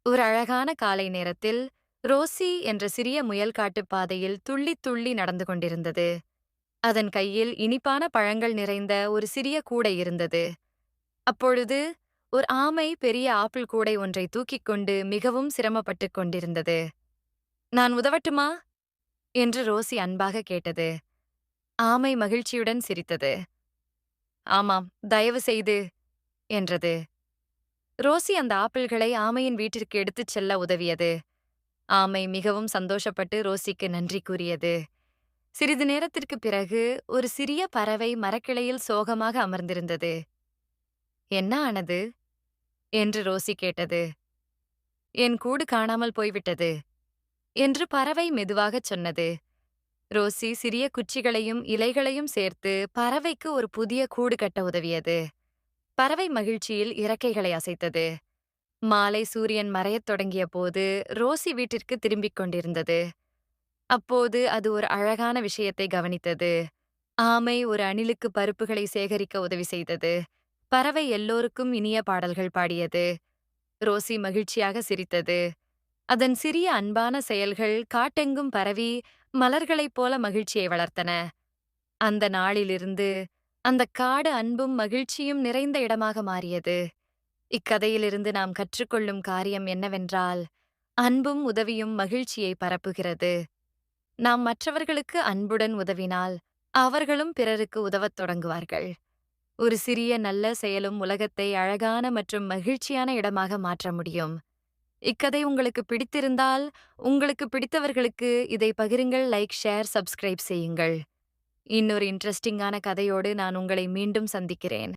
ஒரு அழகான காலை நேரத்தில் ரோசி என்ற சிறிய முயல் பாதையில் துள்ளி துள்ளி நடந்து கொண்டிருந்தது. அதன் கையில் இனிப்பான பழங்கள் நிறைந்த ஒரு சிறிய கூடை இருந்தது. அப்பொழுது ஒரு ஆமை பெரிய ஆப்பிள் கூடை ஒன்றை தூக்கிக் கொண்டு மிகவும் சிரமப்பட்டுக் கொண்டிருந்தது. நான் உதவட்டுமா என்று ரோசி அன்பாக கேட்டது. ஆமை மகிழ்ச்சியுடன் சிரித்தது. ஆமாம், தயவு செய்து என்றது. ரோசி அந்த ஆப்பிள்களை ஆமையின் வீட்டிற்கு எடுத்துச் செல்ல உதவியது. ஆமை மிகவும் சந்தோஷப்பட்டு ரோசிக்கு நன்றி கூறியது. சிறிது நேரத்திற்குப் பிறகு ஒரு சிறிய பறவை மரக்கிளையில் சோகமாக அமர்ந்திருந்தது. என்ன ஆனது என்று ரோசி கேட்டது. என் கூடு காணாமல் போய்விட்டது என்று பறவை மெதுவாகச் சொன்னது. ரோசி சிறிய குச்சிகளையும் இலைகளையும் சேர்த்து பறவைக்கு ஒரு புதிய கூடு கட்ட உதவியது. பறவை மகிழ்ச்சியில் இறக்கைகளை அசைத்தது. மாலை சூரியன் மறையத் தொடங்கிய போது ரோசி வீட்டிற்கு திரும்பிக் கொண்டிருந்தது. அப்போது அது ஒரு அழகான விஷயத்தை கவனித்தது. ஆமை ஒரு அணிலுக்கு பருப்புகளை சேகரிக்க உதவி செய்தது. பறவை எல்லோருக்கும் இனிய பாடல்கள் பாடியது. ரோசி மகிழ்ச்சியாக சிரித்தது. அதன் சிறிய அன்பான செயல்கள் காட்டெங்கும் பரவி மலர்களைப் போல மகிழ்ச்சியை வளர்த்தன. அந்த நாளிலிருந்து அந்த காடு அன்பும் மகிழ்ச்சியும் நிறைந்த இடமாக மாறியது. இக்கதையிலிருந்து நாம் கற்றுக்கொள்ளும் காரியம் என்னவென்றால், அன்பும் உதவியும் மகிழ்ச்சியை பரப்புகிறது. நாம் மற்றவர்களுக்கு அன்புடன் உதவினால் அவர்களும் பிறருக்கு உதவத் தொடங்குவார்கள். ஒரு சிறிய நல்ல செயலும் உலகத்தை அழகான மற்றும் மகிழ்ச்சியான இடமாக மாற்ற முடியும். இக்கதை உங்களுக்கு பிடித்திருந்தால் உங்களுக்கு பிடித்தவர்களுக்கு இதை பகிருங்கள். லைக், ஷேர், சப்ஸ்கிரைப் செய்யுங்கள். இன்னொரு இன்ட்ரெஸ்டிங்கான கதையோடு நான் உங்களை மீண்டும் சந்திக்கிறேன்.